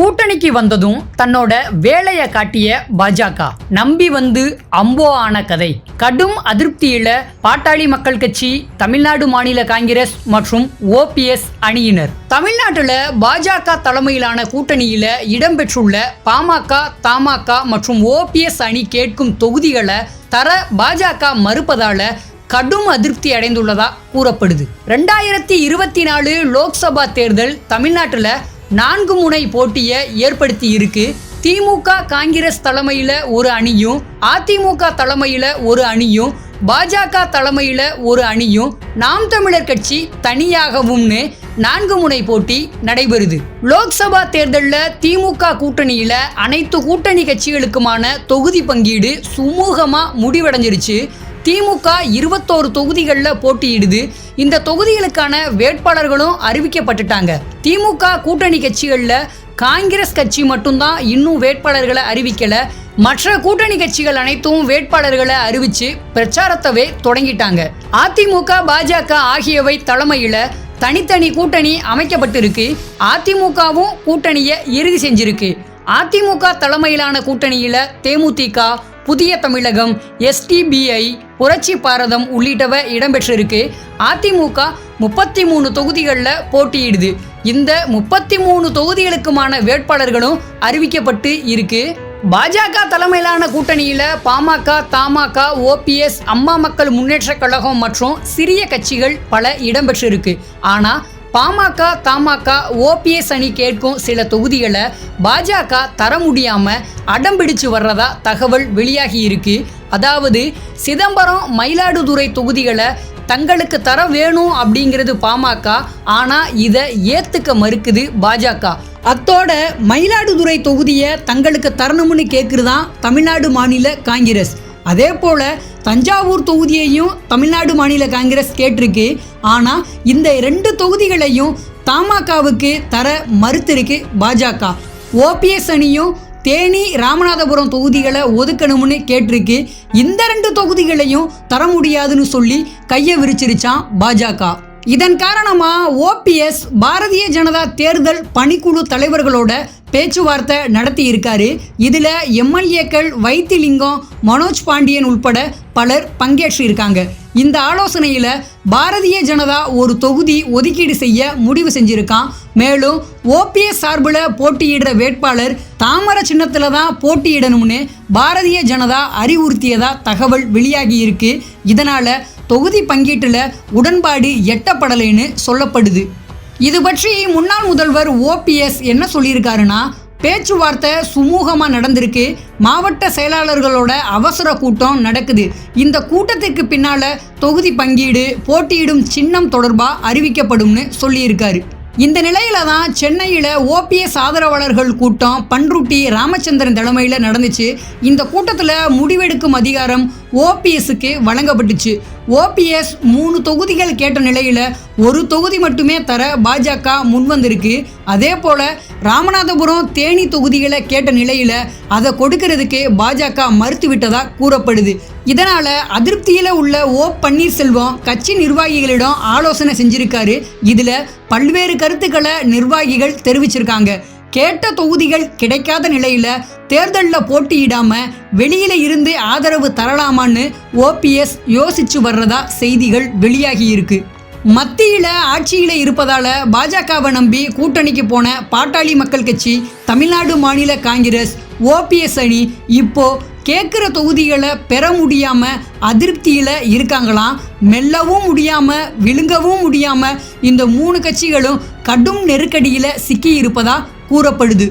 கூட்டணிக்கு வந்ததும் தன்னோட வேலையை காட்டிய பாஜக நம்பி வந்து அம்போ ஆன கதை. கடும் அதிருப்தியில பாட்டாளி மக்கள் கட்சி, தமிழ்நாடு மாநில காங்கிரஸ் மற்றும் ஓபிஎஸ் அணியினர். தமிழ்நாட்டுல பாஜக தலைமையிலான கூட்டணியில இடம்பெற்றுள்ள பாமக, தமாக மற்றும் ஓபிஎஸ் அணி கேட்கும் தொகுதிகளை தர பாஜக மறுப்பதால கடும் அதிருப்தி அடைந்துள்ளதா கூறப்படுது. 2024 லோக்சபா தேர்தல் தமிழ்நாட்டுல 4 முனை போட்டியை ஏற்படுத்தி இருக்கு. திமுக காங்கிரஸ் தலைமையில ஒரு அணியும், அதிமுக தலைமையில ஒரு அணியும், பாஜக தலைமையில ஒரு அணியும், நாம் தமிழர் கட்சி தனியாகவும்னு 4 முனை போட்டி நடைபெறுது. லோக்சபா தேர்தலில் திமுக கூட்டணியில அனைத்து கூட்டணி கட்சிகளுக்குமான தொகுதி பங்கீடு சுமூகமா முடிவடைஞ்சிருச்சு. திமுக 21 தொகுதிகளில் போட்டியிடுது. இந்த தொகுதிகளுக்கான வேட்பாளர்களும் அறிவிக்கப்பட்டுட்டாங்க. திமுக கூட்டணி கட்சிகளில் காங்கிரஸ் கட்சி மட்டும்தான் இன்னும் வேட்பாளர்களை அறிவிக்கல. மற்ற கூட்டணி கட்சிகள் அனைத்தும் வேட்பாளர்களை அறிவிச்சு பிரச்சாரத்தவே தொடங்கிட்டாங்க. அதிமுக, பாஜக ஆகியவை தலைமையில தனித்தனி கூட்டணி அமைக்கப்பட்டிருக்கு. அதிமுகவும் கூட்டணியை இறுதி செஞ்சிருக்கு. அதிமுக தலைமையிலான கூட்டணியில தேமுதிக, புதிய தமிழகம், எஸ்டிபிஐ, புரட்சி பாரதம் உள்ளிட்டவை இடம்பெற்றிருக்கு. அதிமுக 33 தொகுதிகளில் போட்டியிடுது. இந்த 33 தொகுதிகளுக்குமான வேட்பாளர்களும் அறிவிக்கப்பட்டு இருக்கு. பாஜக தலைமையிலான கூட்டணியில பாமக, தமாக, ஓபிஎஸ், அம்மா மக்கள் முன்னேற்ற கழகம் மற்றும் சிறிய கட்சிகள் பல இடம்பெற்றிருக்கு. ஆனா பாமக, தமாக, ஓபிஎஸ் அணி கேட்கும் சில தொகுதிகளை பாஜக தர முடியாம அடம்பிடிச்சு வர்றதா தகவல் வெளியாகி இருக்கு. அதாவது சிதம்பரம், மயிலாடுதுறை தொகுதிகளை தங்களுக்கு தர வேணும் அப்படிங்கிறது பாமக, ஆனா இதை ஏத்துக்க மறுக்குது பாஜக. அத்தோட மயிலாடுதுறை தொகுதியை தங்களுக்கு தரணும்னு கேட்குறதான் தமிழ்நாடு மாநில காங்கிரஸ். அதே போல தஞ்சாவூர் தொகுதியையும் தமிழ்நாடு மாநில காங்கிரஸ் கேட்டிருக்கு. ஆனால் இந்த 2 தொகுதிகளையும் தமாகவுக்கு தர மறுத்திருக்கு பாஜக. ஓபிஎஸ் அணியும் தேனி, ராமநாதபுரம் தொகுதிகளை ஒதுக்கணும்னு கேட்டிருக்கு. இந்த 2 தொகுதிகளையும் தர முடியாதுன்னு சொல்லி கையை விரிச்சிருச்சான் பாஜக. இதன் காரணமா ஓபிஎஸ் பாரதிய ஜனதா தேர்தல் பணிக்குழு தலைவர்களோட பேச்சுவார்த்தை நடத்தி இருக்காரு. இதுல எம்எல்ஏக்கள் வைத்திலிங்கம், மனோஜ் பாண்டியன் உட்பட பலர் பங்கேற்று இருக்காங்க. இந்த ஆலோசனையில பாரதிய ஜனதா ஒரு தொகுதி ஒதுக்கீடு செய்ய முடிவு செஞ்சிருக்கான். மேலும் ஓபிஎஸ் சார்பில் போட்டியிடுற வேட்பாளர் தாமர சின்னத்துல தான் போட்டியிடணும்னு பாரதிய ஜனதா அறிவுறுத்தியதா தகவல் வெளியாகி இருக்கு. இதனால தொகுதி பங்கீட்டில் உடன்பாடு எட்டப்படலைன்னு சொல்லப்படுது. இது பற்றி முன்னாள் முதல்வர் ஓபிஎஸ் என்ன சொல்லியிருக்காருன்னா, பேச்சுவார்த்தை சுமூகமாக நடந்திருக்கு. மாவட்ட செயலாளர்களோட அவசர கூட்டம் நடக்குது. இந்த கூட்டத்துக்கு பின்னால தொகுதி பங்கீடு, போட்டியிடும் சின்னம் தொடர்பாக அறிவிக்கப்படும்னு சொல்லியிருக்காரு. இந்த நிலையில தான் சென்னையில் ஓபிஎஸ் ஆதரவாளர்கள் கூட்டம் பன்ருட்டி ராமச்சந்திரன் தலைமையில் நடந்துச்சு. இந்த கூட்டத்தில் முடிவெடுக்கும் அதிகாரம் ஓபிஎஸ்க்கு வழங்கப்பட்டுச்சு. ஓபிஎஸ் 3 தொகுதிகள் கேட்ட நிலையில் ஒரு தொகுதி மட்டுமே தர பாஜக முன்வந்திருக்கு. அதே போல ராமநாதபுரம், தேனி தொகுதிகளை கேட்ட நிலையில் அதை கொடுக்கறதுக்கு பாஜக மறுத்துவிட்டதா கூறப்படுது. இதனால அதிருப்தியில் உள்ள ஓ பன்னீர்செல்வம் கட்சி நிர்வாகிகளிடம் ஆலோசனை செஞ்சிருக்காரு. இதுல பல்வேறு கருத்துக்களை நிர்வாகிகள் தெரிவிச்சிருக்காங்க. கேட்ட தொகுதிகள் கிடைக்காத நிலையில தேர்தலில் போட்டியிடாம வெளியில இருந்து ஆதரவு தரலாமான்னு ஓபிஎஸ் யோசிச்சு வர்றதா செய்திகள் வெளியாகி இருக்கு. மத்தியில ஆட்சியில இருப்பதால பாஜகவை நம்பி கூட்டணிக்கு போன பாட்டாளி மக்கள் கட்சி, தமிழ்நாடு மாநில காங்கிரஸ், ஓபிஎஸ் அணி இப்போ கேட்குற தொகுதிகளை பெற முடியாம அதிருப்தியில இருக்காங்களாம். மெல்லவும் முடியாம விழுங்கவும் முடியாம இந்த 3 கட்சிகளும் கடும் நெருக்கடியில சிக்கி இருப்பதா கூறப்படுது.